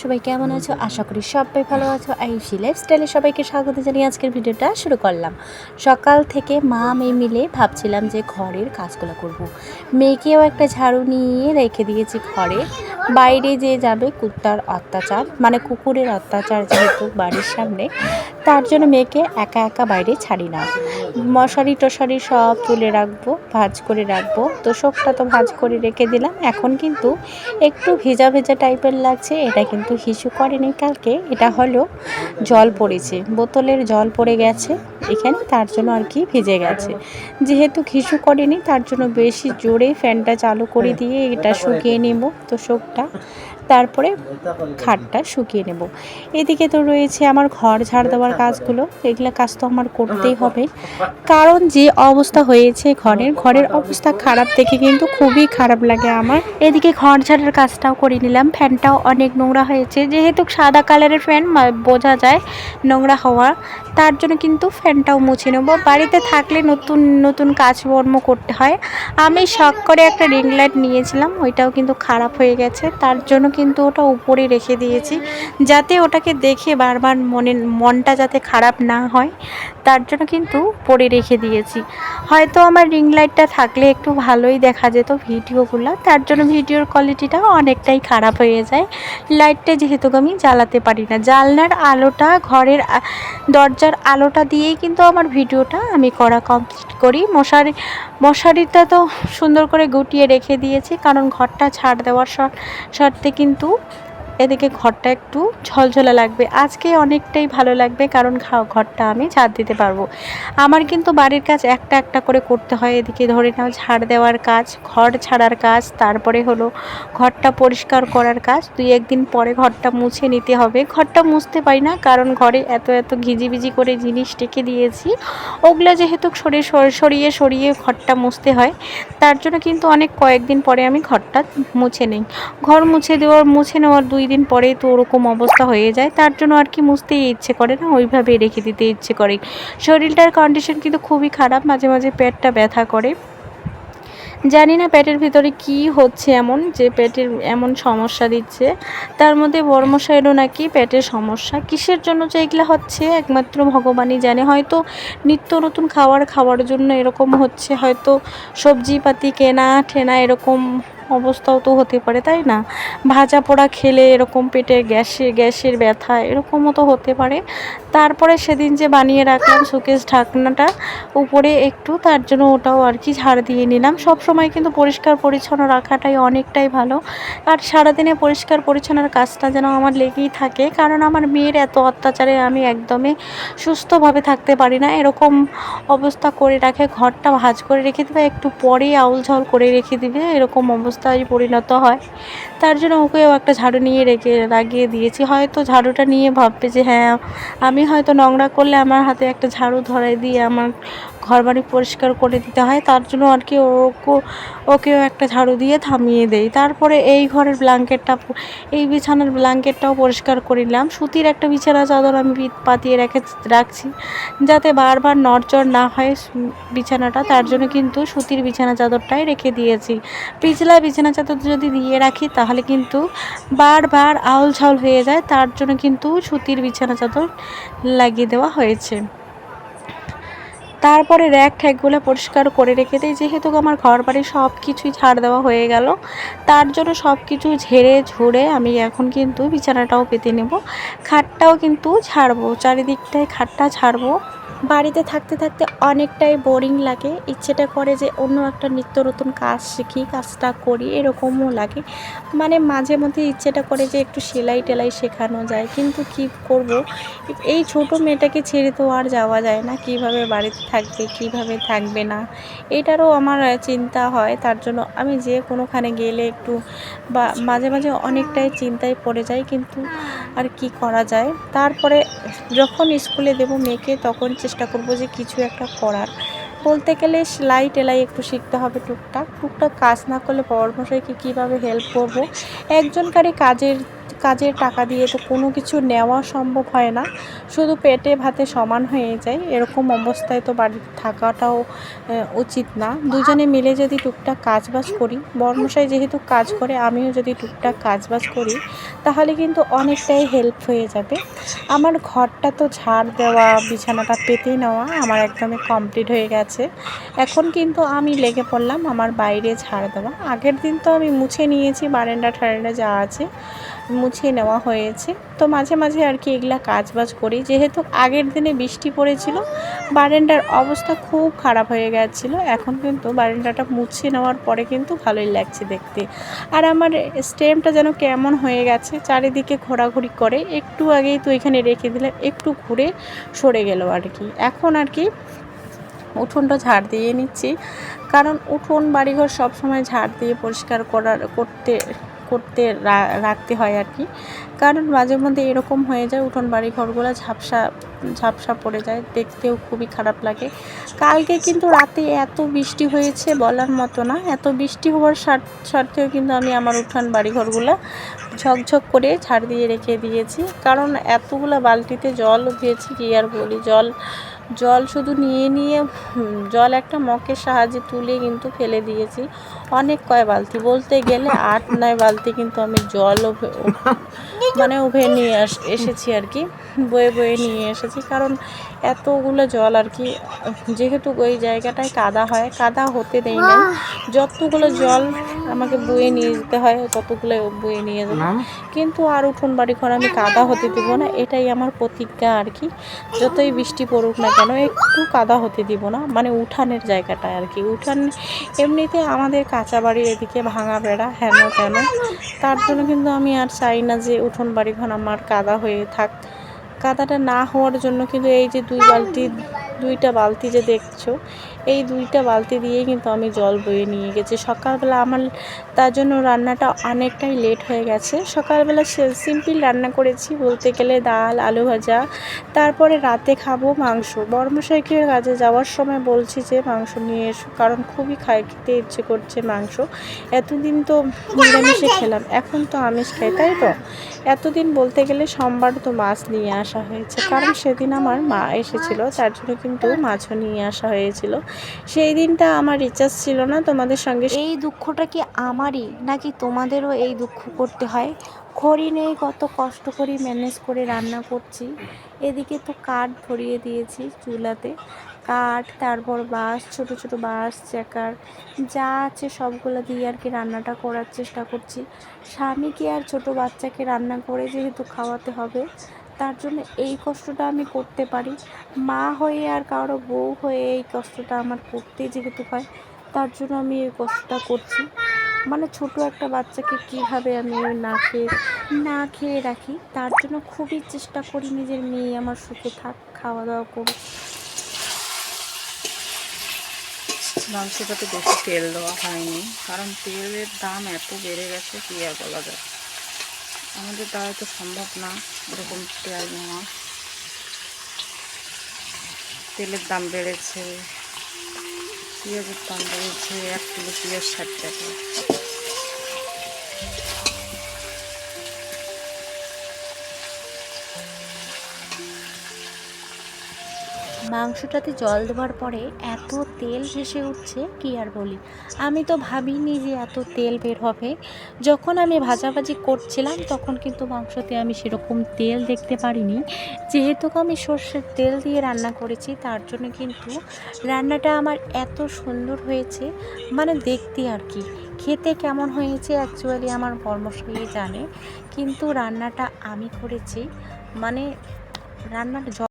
সবাই কেমন আছো? আশা করি সবাই ভালো আছো। আয়ুষী লাইফস্টাইলে সবাইকে স্বাগত জানিয়ে আজকের ভিডিওটা শুরু করলাম। সকাল থেকে মা মেয়ে মিলে ভাবছিলাম যে ঘরের কাজগুলো করব। মেয়েকেও একটা ঝাড়ু নিয়ে রেখে দিয়েছি ঘরে। বাইরে যে যাবে কুত্তার অত্যাচার, মানে কুকুরের অত্যাচার যেহেতু বাড়ির সামনে, তার জন্য মেয়েকে একা একা বাইরে ছাড়ি না। মশারি টশারি সব তুলে রাখবো, ভাঁজ করে রাখবো। তোষকটা তো ভাঁজ করে রেখে দিলাম। এখন কিন্তু একটু ভেজা ভেজা টাইপের লাগছে। এটা কিন্তু হিসু করেনি কালকে, এটা হলো জল পড়েছে, বোতলের জল পড়ে গেছে এখানে, তার জন্য আর কি ভিজে গেছে। যেহেতু হিসু করেনি তার জন্য বেশি জোরে ফ্যানটা চালু করে দিয়ে এটা শুকিয়ে নেব তোষকটা, তারপরে খাটটা শুকিয়ে নেব। এদিকে তো রয়েছে আমার ঘর ঝাড় দেওয়ার কাজগুলো, এগুলো কাজ তো আমার করতেই হবে, কারণ যে অবস্থা হয়েছে ঘরের অবস্থা খারাপ দেখে কিন্তু খুবই খারাপ লাগে আমার। এদিকে ঘর ঝাড়ার কাজটাও করে নিলাম। ফ্যানটাও অনেক নোংরা হয়েছে, যেহেতু সাদা কালারের ফ্যান বোঝা যায় নোংরা হওয়া, তার জন্য কিন্তু ফ্যানটাও মুছে নেবো। বাড়িতে থাকলে নতুন নতুন কাজকর্ম করতে হয়। আমি শখ করে একটা রিং লাইট নিয়েছিলাম, ওইটাও কিন্তু খারাপ হয়ে গেছে, তার জন্য কিন্তু ওটা উপরে রেখে দিয়েছি, যাতে ওটাকে দেখে বারবার মনটা যাতে খারাপ না হয়, তার জন্য কিন্তু পরে রেখে দিয়েছি। হয়তো আমার রিং লাইটটা থাকলে একটু ভালোই দেখা যেত ভিডিওগুলো, তার জন্য ভিডিওর কোয়ালিটিটা অনেকটাই খারাপ হয়ে যায়। লাইটটা যেহেতু আমি জ্বালাতে পারি না, জানলার আলোটা, ঘরের দরজার আলোটা দিয়েই কিন্তু আমার ভিডিওটা আমি করা কমপ্লিট করি। মশারিটা তো সুন্দর করে গুটিয়ে রেখে দিয়েছি, কারণ ঘরটা ছাড় দেওয়ার শর্তে কিন্তু এদিকে ঘরটা একটু ঝলঝলে লাগবে। আজকে অনেকটাই ভালো লাগবে, কারণ ঘরটা আমি ঝাড় দিতে পারবো। আমার কিন্তু বাড়ির কাজ একটা একটা করে করতে হয়। এদিকে ধরে নাও ঝাড় দেওয়ার কাজ, ঘর ছাড়ার কাজ, তারপরে হলো ঘরটা পরিষ্কার করার কাজ। 2-1 দিন পরে ঘরটা মুছে নিতে হবে। ঘরটা মুছতে পারি না, কারণ ঘরে এত এত ঘিজিবিজি করে জিনিস রেখে দিয়েছি, ওগুলো যেহেতু সরিয়ে সরিয়ে ঘরটা মুছতে হয়, তার জন্য কিন্তু অনেক কয়েকদিন পরে আমি ঘরটা মুছে নিই। ঘর মুছে নেওয়ার 2 দিন পরে তো ওরকম অবস্থা হয়ে যায়, তার জন্য আর কি মুছতেই ইচ্ছে করে না, ওইভাবে রেখে দিতে ইচ্ছে করে। শরীরটার কন্ডিশন কিন্তু খুবই খারাপ, মাঝে মাঝে পেটটা ব্যথা করে। জানি না পেটের ভিতরে কি হচ্ছে এমন, যে পেটের এমন সমস্যা দিচ্ছে। তার মধ্যে বড়মশাইয়েরও নাকি পেটের সমস্যা, কিসের জন্য যে এগুলো হচ্ছে একমাত্র ভগবানই জানে। হয়তো নিত্য নতুন খাওয়ার জন্য এরকম হচ্ছে, হয়তো সবজিপাতি কেনা ঠেনা এরকম অবস্থাও তো হতে পারে, তাই না? ভাজা পোড়া খেলে এরকম পেটে গ্যাসের ব্যথা এরকমও তো হতে পারে। তারপরে সেদিন যে বানিয়ে রাখলাম শোকেস ঢাকনাটা উপরে একটু, তার জন্য ওটাও আর কি ঝাড় দিয়ে নিলাম। সব সময় কিন্তু পরিষ্কার পরিচ্ছন্ন রাখাটাই অনেকটাই ভালো, আর সারাদিনে পরিষ্কার পরিচ্ছন্নর কাজটা যেন আমার লেগেই থাকে, কারণ আমার মেয়ের এত অত্যাচারে আমি একদমই সুস্থভাবে থাকতে পারি না। এরকম অবস্থা করে রাখে, ঘরটা ভাঁজ করে রেখে দেবে, একটু পরেই আউল ঝাউল করে রেখে দিবে, এরকম অবস্থায় পরিণত হয়। তার জন্য ওকেও একটা ঝাড়ু নিয়ে লাগিয়ে দিয়েছি। হয়তো ঝাড়ুটা নিয়ে ভাববে যে হ্যাঁ, আমি হয়তো নোংরা করলে আমার হাতে একটা ঝাড়ু ধরাই দিয়ে আমার ঘর বাড়ি পরিষ্কার করে দিতে হয়, তার জন্য আর কি ওকেও একটা ঝাড়ু দিয়ে থামিয়ে দেই। তারপরে এই ঘরের এই বিছানার ব্ল্যাঙ্কেটটাও পরিষ্কার করে নিলাম। সুতির একটা বিছানা চাদর আমি পাতিয়ে রাখছি, যাতে বারবার নড়চড় না হয় বিছানাটা, তার জন্য কিন্তু সুতির বিছানা চাদরটাই রেখে দিয়েছি। পিছলা বিছানা চাদর যদি দিয়ে রাখি তাহলে কিন্তু বারবার আউল ঝাউল হয়ে যায়, তার জন্য কিন্তু সুতির বিছানা চাদর লাগিয়ে দেওয়া হয়েছে। তারপরে র্যাক ঠ্যাকগুলো পরিষ্কার করে রেখে দিই, যেহেতু আমার ঘর বাড়ি সব কিছুই ঝাড় দেওয়া হয়ে গেল, তার জন্য সব কিছু ঝুড়ে আমি এখন কিন্তু বিছানাটাও পেতে নেব, খাটটাও কিন্তু ছাড়বো, চারিদিকটায় খাটটা ছাড়বো। বাড়িতে থাকতে থাকতে অনেকটাই বোরিং লাগে, ইচ্ছেটা করে যে অন্য একটা নিত্য নতুন কাজ শিখি, কাজটা করি, এরকমও লাগে। মানে মাঝে মধ্যে ইচ্ছেটা করে যে একটু সেলাই টেলাই শেখানো যায়, কিন্তু কি করব, এই ছোট মেয়েটাকে ছেড়ে তো আর যাওয়া যায় না। কিভাবে বাড়িতে থাকবে, কিভাবে থাকবে না, এটারও আমার চিন্তা হয়। তার জন্য আমি যে কোনোখানে গেলে একটু মাঝে মাঝে অনেকটাই চিন্তায় পড়ে যাই, কিন্তু আর কি করা যায়। তারপরে যখন স্কুলে দেব মেয়েকে, তখন চেষ্টা করব যে কিছু একটা করার। বলতে গেলে সেলাই টেলাই একটু শিখতে হবে, টুকটাক কাজ না করলে বড়মশাইকে কীভাবে হেল্প করব। একজনকারই কাজের টাকা দিয়ে তো কোনো কিছু নেওয়া সম্ভব হয় না, শুধু পেটে ভাতে সমান হয়ে যায়। এরকম অবস্থায় তো বাড়িতে থাকাটাও উচিত না। দুজনে মিলে যদি টুকটাক কাজবাজ করি, বরমশাই যেহেতু কাজ করে আমিও যদি টুকটাক কাজবাজ করি, তাহলে কিন্তু অনেকটাই হেল্প হয়ে যাবে। আমার ঘরটা তো ঝাড় দেওয়া, বিছানাটা পেতে নেওয়া আমার একদমই কমপ্লিট হয়ে গেছে। এখন কিন্তু আমি লেগে পড়লাম আমার বাইরে ঝাড় দেওয়া। আগের দিন তো আমি মুছে নিয়েছি, বারান্দা ঠারান্ডা যা আছে মুছে নেওয়া হয়েছে। তো মাঝে মাঝে আর কি এগুলা কাজবাজ করি। যেহেতু আগের দিনে বৃষ্টি পড়েছিল, বারান্দার অবস্থা খুব খারাপ হয়ে গেছিল। এখন কিন্তু বারান্দাটা মুছে নেওয়ার পরে কিন্তু ভালোই লাগছে দেখতে। আর আমার স্টেমটা যেন কেমন হয়ে গেছে, চারিদিকে ঘোরাঘুরি করে। একটু আগেই তো এখানে রেখে দিলাম, একটু ঘুরে সরে গেল আর কি। এখন আর কি উঠোনটা ঝাড় দিয়ে নিচ্ছি, কারণ উঠোন বাড়িঘর সবসময় ঝাড় দিয়ে পরিষ্কার করতে রাখতে হয় আর কি। কারণ মাঝে মধ্যে এরকম হয়ে যায় উঠোন বাড়িঘরগুলো ঝাপসা পড়ে যায়, দেখতেও খুবই খারাপ লাগে। কালকে কিন্তু রাতে এত বৃষ্টি হয়েছে বলার মতো না। এত বৃষ্টি হওয়ার সত্ত্বেও কিন্তু আমি আমার উঠান বাড়িঘরগুলো ঝকঝক করে ঝাড় দিয়ে রেখে দিয়েছি। কারণ এতগুলো বালতিতে জল উঠিয়েছি, কি আর বলি। জল শুধু নিয়ে জল একটা মগের সাহায্যে তুলে কিন্তু ফেলে দিয়েছি। অনেক কয় বালতি, বলতে গেলে 8-9 বালতি কিন্তু আমি জল উভে নিয়ে এসেছি আর কি, বয়ে নিয়ে এসেছি। কারণ এতগুলো জল আর কি, যেহেতু ওই জায়গাটায় কাদা হয়, কাদা হতে দেই নাই। যতগুলো জল আমাকে বয়ে নিয়ে যেতে হয় ততগুলো বয়ে নিয়ে যাব, কিন্তু আর উঠোন বাড়ি ঘর আমি কাদা হতে দিব না। এটাই আমার প্রতিজ্ঞা আর কি। যতই বৃষ্টি পড়ুক না কেন, একটু কাদা হতে দিব না, মানে উঠানের জায়গাটায় আর কি। উঠান এমনিতে আমাদের কাঁচা বাড়ির এদিকে ভাঙা বেড়া হেন তেন, তার জন্য কিন্তু আমি আর চাই না যে উঠোন বাড়িঘর আমার কাদা হয়ে থাক। কাদাটা না হওয়ার জন্য কিন্তু এই যে দুইটা বালতি যে দেখছো, এই দুইটা বালতি দিয়েই কিন্তু আমি জল বয়ে নিয়ে গেছি সকালবেলা। আমার তার জন্য রান্নাটা অনেকটাই লেট হয়ে গেছে। সকালবেলা সিম্পল রান্না করেছি বলতে গেলে, ডাল আলু ভাজা। তারপরে রাতে খাবো মাংস। বর্মশাইকে কাজে যাওয়ার সময় বলছি যে মাংস নিয়ে এসো, কারণ খুবই খেতে ইচ্ছে করছে মাংস। এতদিন তো নিরামিষে খেলাম, এখন তো আমিষ খাই, তাই তো। এতদিন বলতে গেলে সোমবার তো মাছ নিয়ে আসা হয়েছে, কারণ সেদিন আমার মা এসেছিল, তার জন্য কিন্তু মাছও নিয়ে আসা হয়েছিল। সেই দিনটা আমার রিচার্জ ছিল না তোমাদের সঙ্গে। এই দুঃখটা কি আমারই নাকি তোমাদেরও এই দুঃখ করতে হয়? খড়ি নেই, কত কষ্ট করে ম্যানেজ করে রান্না করছি। এদিকে তো কাঠ ধরিয়ে দিয়েছি চুলাতে, কাঠ, তারপর বাঁশ, ছোট ছোট বাঁশ, চেকার যা আছে সবগুলো দিয়ে আর কি রান্নাটা করার চেষ্টা করছি। স্বামীকে আর ছোট বাচ্চাকে রান্না করে যেহেতু খাওয়াতে হবে, তার জন্য এই কষ্টটা আমি করতে পারি। মা হয়ে আর কারো বউ হয়ে এই কষ্টটা আমার করতেই যেহেতু হয়, তার জন্য আমি এই কষ্টটা করছি। মানে ছোট একটা বাচ্চাকে কিভাবে আমি না খেয়ে রাখি, তার জন্য খুবই চেষ্টা করি নিজের মেয়ে আমার সুখে থাক, খাওয়া দাওয়া করুক। মাংসটাতে বেশি তেল দেওয়া হয়নি, কারণ তেলের দাম এত বেড়ে গেছে, কি আর বলা যায়। আমাদের দ্বারা তো সম্ভব না এরকম তেল নেওয়া। তেলের দাম বেড়েছে, পেঁয়াজের দাম বেড়েছে। 1 কিলো পেঁয়াজ 60 টাকা। মাংসটাতে জল দেওয়ার পরে এত তেল ভেসে উঠছে, কি আর বলি। আমি তো ভাবিনি যে এত তেল বের হবে। যখন আমি ভাজাভাজি করছিলাম তখন কিন্তু মাংসতে আমি সেরকম তেল দেখতে পারিনি। যেহেতু আমি সর্ষের তেল দিয়ে রান্না করেছি, তার জন্য কিন্তু রান্নাটা আমার এত সুন্দর হয়েছে, মানে দেখতে আর কি। খেতে কেমন হয়েছে অ্যাকচুয়ালি আমার বর্মশাই জানে, কিন্তু রান্নাটা আমি করেছি। মানে রান্নার